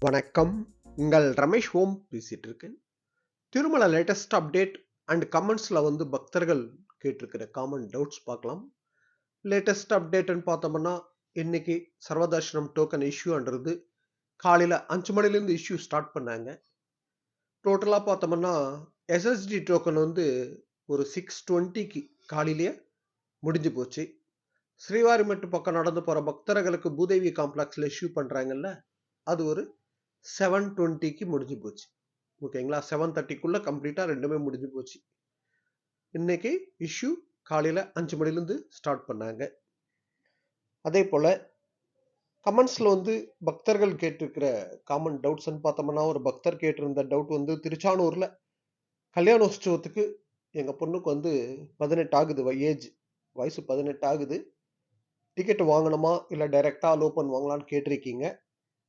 வணக்கம். உங்கள் ரமேஷ் ஓம் பேசிட்டு இருக்கேன். திருமல லேட்டஸ்ட் அப்டேட் அண்ட் கமெண்ட்ஸ்ல பக்தர்கள் கேட்டிருக்கிற காமன் டவுட்ஸ் பார்க்கலாம். லேட்டஸ்ட் அப்டேட்னு பார்த்தோம்னா இன்னைக்கு சர்வதர்ஷனம் டோக்கன் இஷ்யூன்றது காலையில 5 மணிலேருந்து இஷ்யூ ஸ்டார்ட் பண்ணாங்க. டோட்டலா பார்த்தோம்னா எஸ்எஸ்டி டோக்கன் ஒரு 6:20க்கு காலையிலேயே முடிஞ்சு போச்சு. ஸ்ரீவாரிமெட்டு பக்கம் நடந்து போற பக்தர்களுக்கு பூதேவி காம்ப்ளெக்ஸ்ல இஷ்யூ பண்றாங்கல்ல, அது ஒரு 7:20க்கு முடிஞ்சு போச்சு. ஓகேங்களா? 7:30க்குள்ள கம்ப்ளீட்டா ரெண்டுமே முடிஞ்சு போச்சு. இன்னைக்கு இஷ்யூ காலையில 5 மணிலேருந்து ஸ்டார்ட் பண்ணாங்க. அதே போல கமெண்ட்ஸ்ல பக்தர்கள் கேட்டிருக்கிற காமன் டவுட்ஸ்ன்னு பார்த்தோம்னா, ஒரு பக்தர் கேட்டிருந்த டவுட் திருச்சானூர்ல கல்யாணோற்சவத்துக்கு எங்க பொண்ணுக்கு 18 ஆகுது வயசு 18 ஆகுது. டிக்கெட் வாங்கணுமா இல்ல டைரக்டா அலோ பண்ணுவாங்களான்னு கேட்டிருக்கீங்க.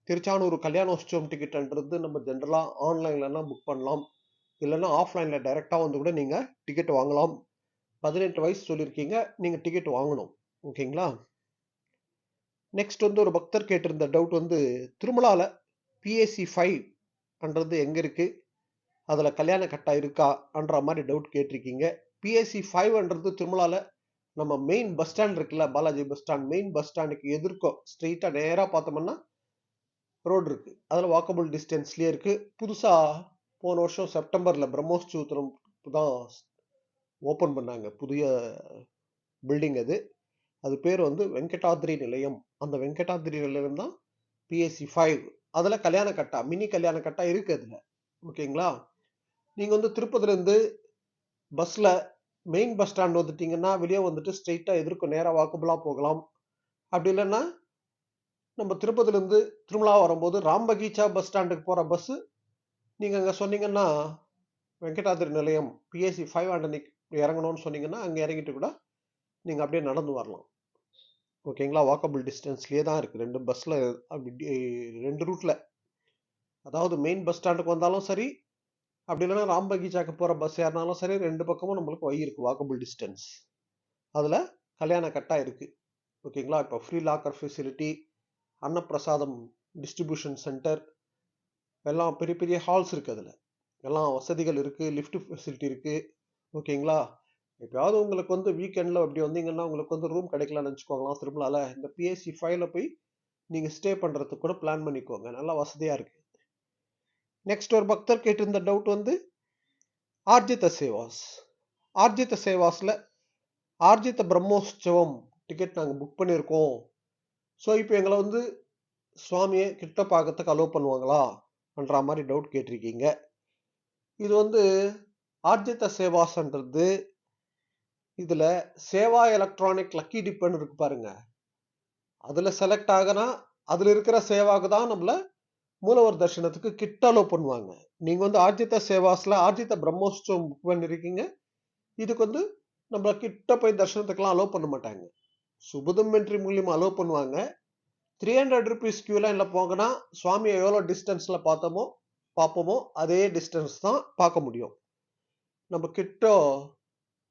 திருச்சானூர் கல்யாணோற்சவம் டிக்கெட்ன்றது நம்ம ஜென்ரலா ஆன்லைன்லனா புக் பண்ணலாம். இல்லைன்னா ஆஃப்லைன்ல டைரக்டா கூட நீங்க டிக்கெட் வாங்கலாம். 18 வயசு சொல்லியிருக்கீங்க, நீங்க டிக்கெட் வாங்கணும். ஓகேங்களா? நெக்ஸ்ட் ஒரு பக்தர் கேட்டிருந்த டவுட் திருமலால பிஏசி 5 எங்க இருக்கு, அதுல கல்யாண கட்டா இருக்கான்ற மாதிரி டவுட் கேட்டிருக்கீங்க. பிஏசி 5 திருமலால நம்ம மெயின் பஸ் ஸ்டாண்ட் இருக்குல்ல, Balaji bus stand, main bus ஸ்டாண்டுக்கு எதிர்க்கும் ஸ்ட்ரெயிட்டா நேரா பார்த்தோம்னா ரோடு இருக்கு. அதுல வாக்கபிள் டிஸ்டன்ஸ்லயே இருக்கு. புதுசா போன வருஷம் செப்டம்பர்ல பிரம்மோற்சவம் தான் ஓபன் பண்ணாங்க. புதிய பில்டிங் அது. அது பேர் வெங்கடாத்ரி நிலையம். அந்த வெங்கடாத்ரி நிலையம் தான் பிஎஸ்சி 5. அதுல கல்யாண கட்டா, மினி கல்யாண கட்டா இருக்கு அதுல. ஓகேங்களா? நீங்க திருப்பதில இருந்து பஸ்ல மெயின் பஸ் ஸ்டாண்ட் வந்துட்டீங்கன்னா வெளியே ஸ்ட்ரெயிட்டா எதிர்க்கும் நேரா வாக்கபிளா போகலாம். அப்படி இல்லைன்னா நம்ம திருப்பதில இருந்து திருமலா வரும்போது ராம்பகீச்சா பஸ் ஸ்டாண்டுக்கு போற பஸ் நீங்க அங்க சொன்னீங்கன்னா வெங்கடாத்ரி நிலையம் பிஎஸ்சி 5 இறங்கணும்னு சொன்னீங்கன்னா அங்க இறங்கிட்டு கூட நீங்க அப்படியே நடந்து வரலாம். ஓகேங்களா? வாக்கபிள் டிஸ்டன்ஸ்லயே தான் இருக்கு. ரெண்டு பஸ்ல அப்படி 2 ரூட்ல, அதாவது மெயின் பஸ் ஸ்டாண்டுக்கு வந்தாலும் சரி, அப்படி இல்லைன்னா ராம்பகீச்சாக்கு போற பஸ் ஏறினாலும் சரி, 2 பக்கமும் நம்மளுக்கு வழி இருக்கு. Walkable distance. அதுல கல்யாண கட்டா இருக்கு. ஓகேங்களா? இப்போ ஃப்ரீ லாக்கர் ஃபெசிலிட்டி, அன்னப்பிரசாதம் டிஸ்ட்ரிபியூஷன் சென்டர், எல்லாம் பெரிய பெரிய ஹால்ஸ் இருக்கு. அதுல எல்லாம் வசதிகள் இருக்கு. லிஃப்ட் ஃபெசிலிட்டி இருக்கு. ஓகேங்களா? எப்பயாவது உங்களுக்கு வீக்கெண்ட்ல அப்படி வந்தீங்கன்னா உங்களுக்கு ரூம் கிடைக்கலன்னு நினைச்சுக்கோங்களேன். திருமலால இந்த பிஎஸ்சி 5ல போய் நீங்க ஸ்டே பண்றதுக்கு கூட பிளான் பண்ணிக்கோங்க. நல்லா வசதியா இருக்கு. நெக்ஸ்ட் ஒரு பக்தர் கேட்டிருந்த டவுட் ஆர்ஜித சேவாஸ். ஆர்ஜித சேவாஸ்ல ஆர்ஜித பிரம்மோற்சவம் டிக்கெட் நாங்க புக் பண்ணியிருக்கோம். ஸோ இப்போ எங்களை சுவாமியை கிட்ட பார்க்கறதுக்கு அலோவ் பண்ணுவாங்களான்ற மாதிரி டவுட் கேட்டிருக்கீங்க. இது ஆர்ஜித சேவாஸ்ன்றது இதுல சேவா எலக்ட்ரானிக் லக்கி டிப்னு இருக்கு பாருங்க. அதுல செலக்ட் ஆகனா அதுல இருக்கிற சேவாக்கு தான் நம்மள மூலவர் தரிசனத்துக்கு கிட்ட அலோவ் பண்ணுவாங்க. நீங்க ஆர்ஜித சேவாஸ்ல ஆர்ஜித பிரம்மோற்சவம் புக் பண்ணிருக்கீங்க. இதுக்கு நம்ம கிட்ட போய் தரிசனத்துக்குலாம் அலோவ் பண்ண மாட்டாங்க. சுபதம் என்ட்ரி மூலியமா அலோவ் பண்ணுவாங்க. 300 rupees கியூ லைன்ல போங்கன்னா சுவாமியை எவ்வளவு டிஸ்டன்ஸ்ல பார்ப்போமோ அதே டிஸ்டன்ஸ் தான் பார்க்க முடியும். நம்ம கிட்ட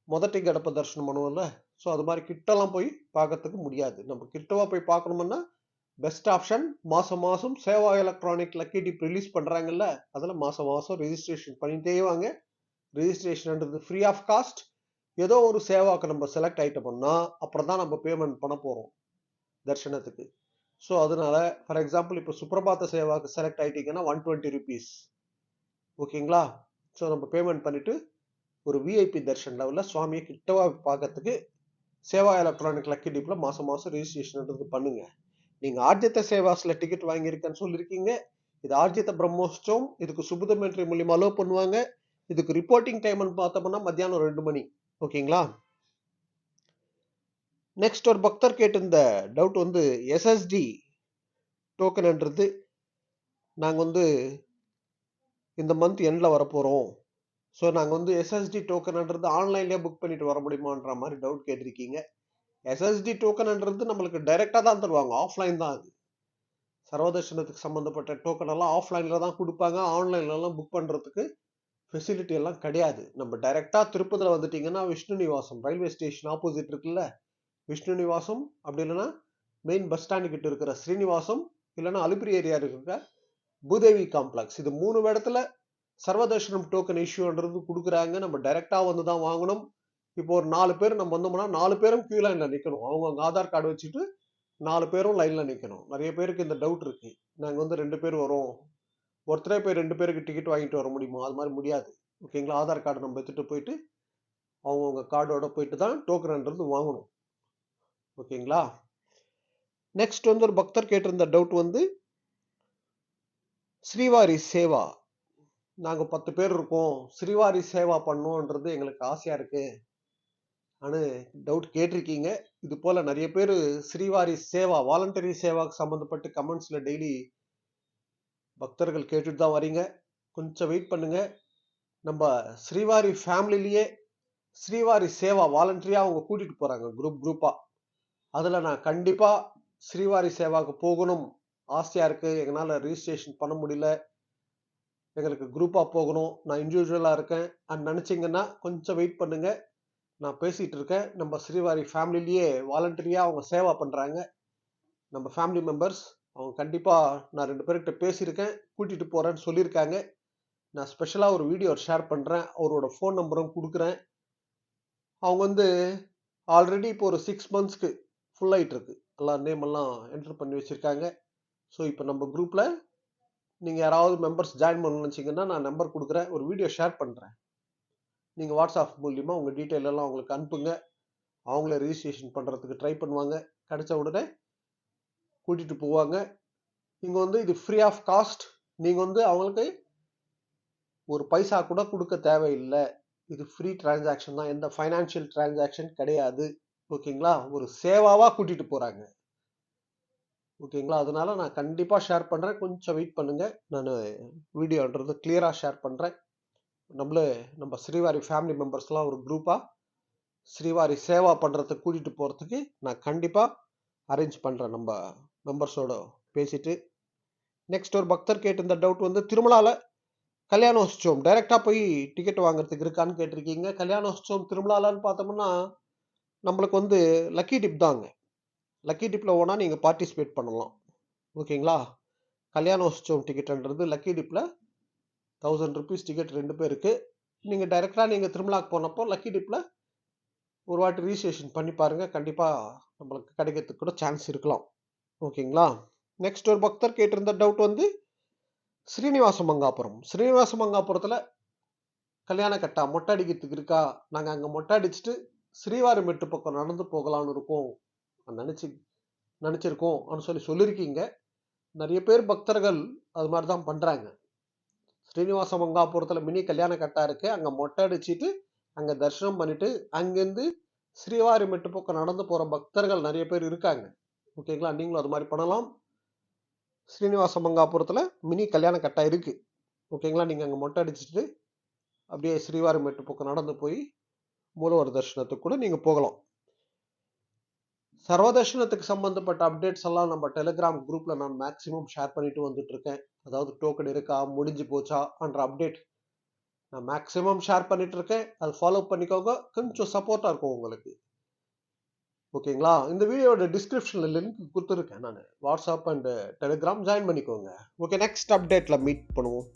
முதட்டி கடப்ப தரிசனம் பண்ணுவோம்ல, ஸோ அது மாதிரி கிட்டலாம் போய் பார்க்கறதுக்கு முடியாது. நம்ம கிட்டவா போய் பார்க்கணும்னா பெஸ்ட் ஆப்ஷன் மாசம் மாசம் சேவா எலக்ட்ரானிக் லக்கி டிப் ரிலீஸ் பண்றாங்கல்ல, அதுல மாசம் மாசம் ரெஜிஸ்ட்ரேஷன் பண்ணிட்டே வாங்க. ரெஜிஸ்ட்ரேஷன்ன்றது ஃப்ரீ ஆஃப் காஸ்ட். ஏதோ ஒரு சேவாக்கு நம்ம செலக்ட் ஆயிட்டோம்னா அப்புறம் தான் நம்ம பேமெண்ட் பண்ண போறோம் தர்ஷனத்துக்கு. ஸோ அதனால ஃபார் எக்ஸாம்பிள் இப்போ சுப்ரபாத சேவாக்கு செலக்ட் ஆயிட்டீங்கன்னா 120 rupees. ஓகேங்களா? ஸோ நம்ம பேமெண்ட் பண்ணிட்டு ஒரு விஐபி தர்ஷன் லெவல்ல சுவாமியை கிட்டவா பார்க்கறதுக்கு சேவா எலக்ட்ரானிக் லக்கி டிப்ல மாசம் மாசம் ரெஜிஸ்ட்ரேஷன் பண்ணுங்க. நீங்க ஆர்ஜித சேவாஸ்ல டிக்கெட் வாங்கியிருக்கேன்னு சொல்லியிருக்கீங்க. இது ஆர்ஜித பிரம்மோற்சவம். இதுக்கு சுபதம் என்ட்ரி மூலியமா அலோவ் பண்ணுவாங்க. இதுக்கு ரிப்போர்ட்டிங் டைம்னு பார்த்தோம்னா மத்தியானம் 2 மணி. ஓகேங்களா? நெக்ஸ்ட் ஒரு பக்தர் கேட்டிருந்த டவுட் எஸ்எஸ்டி டோக்கன்ன்றது நாங்க இந்த மந்த் எண்ட்ல வரப்போறோம். ஸோ நாங்க எஸ்எஸ்டி டோக்கன்ன்றது ஆன்லைன்லயே புக் பண்ணிட்டு வர முடியுமான்ற மாதிரி டவுட் கேட்டிருக்கீங்க. எஸ்எஸ்டி டோக்கன்ன்றது நம்மளுக்கு டைரக்டா தான் தருவாங்க. ஆஃப்லைன் தான் அது. சர்வதர்ஷனத்துக்கு சம்பந்தப்பட்ட டோக்கன் எல்லாம் ஆஃப்லைன்ல தான் கொடுப்பாங்க. ஆன்லைன்ல எல்லாம் புக் பண்றதுக்கு ஃபெசிலிட்டி எல்லாம் கிடையாது. நம்ம டைரக்டா திருப்பதில வந்துட்டீங்கன்னா Vishnu Nivasam railway station opposite இருக்குல்ல, விஷ்ணு நிவாசம், அப்படி இல்லைன்னா மெயின் பஸ் ஸ்டாண்டு கிட்ட இருக்கிற ஸ்ரீனிவாசம், இல்லைன்னா அலிபிரி ஏரியா இருக்கிற பூதேவி காம்ப்ளெக்ஸ், இது 3 இடத்துல சர்வதர்ஷனம் டோக்கன் இஷ்யூன்றது கொடுக்குறாங்க. நம்ம டைரக்டா வந்து தான் வாங்கணும். இப்போ ஒரு 4 பேர் நம்ம வந்தோம்னா 4 பேரும் கியூ லைன்ல நிக்கணும். அவங்க ஆதார் கார்டு வச்சுட்டு 4 பேரும் லைன்ல நிக்கணும். நிறைய பேருக்கு இந்த டவுட் இருக்கு. நாங்க வந்து 2 பேர் வரோம், ஒருத்தரே போய் 2 பேருக்கு டிக்கெட் வாங்கிட்டு வர முடியுமா? அது மாதிரி முடியாது. ஓகேங்களா? ஆதார் கார்டு நம்ம எடுத்துட்டு போயிட்டு அவங்கவுங்க கார்டோட போயிட்டு தான் டோக்கன்ன்றது வாங்கணும். ஓகேங்களா? நெக்ஸ்ட் வந்து ஒரு பக்தர் கேட்டிருந்த டவுட் வந்து ஸ்ரீவாரி சேவா, நாங்க 10 பேர் இருக்கோம், ஸ்ரீவாரி சேவா பண்ணோன்றது எங்களுக்கு ஆசையா இருக்கு ஆனு டவுட் கேட்டிருக்கீங்க. இது போல நிறைய பேர் ஸ்ரீவாரி சேவா வாலண்டரி சேவாக்கு சம்பந்தப்பட்டு கமெண்ட்ஸ்ல டெய்லி பக்தர்கள் கேட்டுட்டு தான் வரீங்க. கொஞ்சம் வெயிட் பண்ணுங்க. நம்ம ஸ்ரீவாரி ஃபேமிலிலேயே ஸ்ரீவாரி சேவா வாலண்டரியா அவங்க கூட்டிட்டு போறாங்க குரூப்பா. அதுல நான் கண்டிப்பா ஸ்ரீவாரி சேவாக்கு போகணும் ஆசையா இருக்கு. எங்களால ரிஜிஸ்ட்ரேஷன் பண்ண முடியல, எங்களுக்கு குரூப்பா போகணும், நான் இண்டிவிஜுவலா இருக்கேன் நினைச்சீங்கன்னா கொஞ்சம் வெயிட் பண்ணுங்க. நான் பேசிட்டு இருக்கேன். நம்ம ஸ்ரீவாரி ஃபேமிலிலேயே வாலண்டரியா அவங்க சேவா பண்றாங்க. நம்ம ஃபேமிலி மெம்பர்ஸ் அவங்க கண்டிப்பா நான் 2 பேர்கிட்ட பேசியிருக்கேன், கூட்டிட்டு போறேன்னு சொல்லியிருக்காங்க. நான் ஸ்பெஷலா ஒரு வீடியோ ஷேர் பண்றேன், அவரோட ஃபோன் நம்பரும் கொடுக்குறேன். அவங்க வந்து ஆல்ரெடி இப்போ ஒரு 6 மந்த்ஸ்க்கு ஃபுல் ஆயிட்டு இருக்கு. எல்லா நேம் எல்லாம் என்டர் பண்ணி வச்சிருக்காங்க. ஸோ இப்போ நம்ம குரூப்ல நீங்க யாராவது மெம்பர்ஸ் ஜாயின் பண்ணணும்னு நினைச்சீங்கன்னா நான் நம்பர் கொடுக்குறேன், ஒரு வீடியோ ஷேர் பண்றேன். நீங்க வாட்ஸ்அப் மூலியமா உங்க டீட்டெயில் எல்லாம் அவங்களுக்கு அனுப்புங்க. அவங்களே ரிஜிஸ்ட்ரேஷன் பண்றதுக்கு ட்ரை பண்ணுவாங்க. கிடைச்ச உடனே கூட்டிட்டு போவாங்க. இங்க வந்து இது ஃப்ரீ ஆஃப் காஸ்ட். நீங்க வந்து அவங்களுக்கு ஒரு பைசா கூட கொடுக்க தேவையில்லை. இது ஃப்ரீ டிரான்சாக்ஷன் தான், எந்த ஃபைனான்சியல் டிரான்சாக்ஷன் கிடையாது. ஓகேங்களா? ஒரு சேவாவா கூட்டிட்டு போறாங்க. ஓகேங்களா? அதனால நான் கண்டிப்பா ஷேர் பண்றேன். கொஞ்சம் வெயிட் பண்ணுங்க. நான் வீடியோன்றது கிளியரா ஷேர் பண்றேன். நம்ம ஸ்ரீவாரி ஃபேமிலி மெம்பர்ஸ்லாம் ஒரு குரூப்பா ஸ்ரீவாரி சேவா பண்றதுக்கு கூட்டிட்டு போறதுக்கு நான் கண்டிப்பா அரேஞ்ச் பண்றேன். நம்ம மெம்பர்ஸோட பேசிட்டு. நெக்ஸ்ட் ஒரு பக்தர் கேட்டிருந்த டவுட் வந்து திருமலால கல்யாணோற்சவம் டைரக்டா போய் டிக்கெட் வாங்குறதுக்கு இருக்கான்னு கேட்டிருக்கீங்க. கல்யாணோற்சவம் திருமலாலன்னு பார்த்தோம்னா நம்மளுக்கு வந்து லக்கி டிப் தாங்க. லக்கி டிப்ல போனா நீங்க பார்ட்டிசிபேட் பண்ணலாம். ஓகேங்களா? கல்யாணோற்சவம் டிக்கெட்ன்றது லக்கி டிப்ல 1000 rupees டிக்கெட் 2 பேருக்கு. நீங்க டைரக்டா நீங்க திருமலாக்கு போனப்போ லக்கி டிப்ல ஒரு வாட்டி ரிஜிஸ்ட்ரேஷன் பண்ணி பாருங்க. கண்டிப்பா நம்மளுக்கு கிடைக்கிறதுக்கு கூட சான்ஸ் இருக்கலாம். ஓகேங்களா? நெக்ஸ்ட் ஒரு பக்தர் கேட்டிருந்த டவுட் வந்து ஸ்ரீனிவாச மங்காபுரம். ஸ்ரீனிவாச மங்காபுரத்துல கல்யாண கட்டா மொட்டை அடிக்கிறதுக்கு இருக்கா? நாங்க அங்க மொட்டை அடிச்சுட்டு ஸ்ரீவாரிமெட்டு பக்கம் நடந்து போகலான்னு இருக்கோம், நினைச்சிருக்கோம் சொல்லியிருக்கீங்க. நிறைய பேர் பக்தர்கள் அது மாதிரி தான் பண்றாங்க. ஸ்ரீனிவாச மங்காபுரத்துல மினி கல்யாண கட்டா இருக்கு. அங்க மொட்டை அடிச்சுட்டு அங்க தரிசனம் பண்ணிட்டு அங்கிருந்து ஸ்ரீவாரிமெட்டு பக்கம் நடந்து போற பக்தர்கள் நிறைய பேர் இருக்காங்க. ஓகேங்களா? நீங்களும் அது மாதிரி பண்ணலாம். ஸ்ரீனிவாச மங்காபுரத்துல மினி கல்யாண கட்டா இருக்கு. ஓகேங்களா? நீங்க அங்க மொட்டை அடிச்சுட்டு அப்படியே ஸ்ரீவாரிமெட்டு பக்கம் நடந்து போய் மூலவர் தரிசனத்துக்கு கூட நீங்க போகலாம். சர்வதர்ஷனத்துக்கு சம்பந்தப்பட்ட அப்டேட்ஸ் எல்லாம் நம்ம டெலிகிராம் குரூப்ல நான் மேக்சிமம் ஷேர் பண்ணிட்டு வந்துட்டு இருக்கேன். அதாவது டோக்கன் இருக்கா, முடிஞ்சு போச்சா என்ற அப்டேட் நான் மேக்சிமம் ஷேர் பண்ணிட்டு இருக்கேன். அது ஃபாலோ பண்ணிக்கோங்க. கொஞ்சம் சப்போர்ட்டா இருக்கும் உங்களுக்கு. ஓகேங்களா? இந்த வீடியோட டிஸ்கிரிப்ஷன்ல லிங்க் கொடுத்துருக்கேன். நான் வாட்ஸ்அப் அண்ட் டெலிகிராம் ஜாயின் பண்ணிக்கோங்க. ஓகே, நெக்ஸ்ட் அப்டேட்ல மீட் பண்ணுவோம்.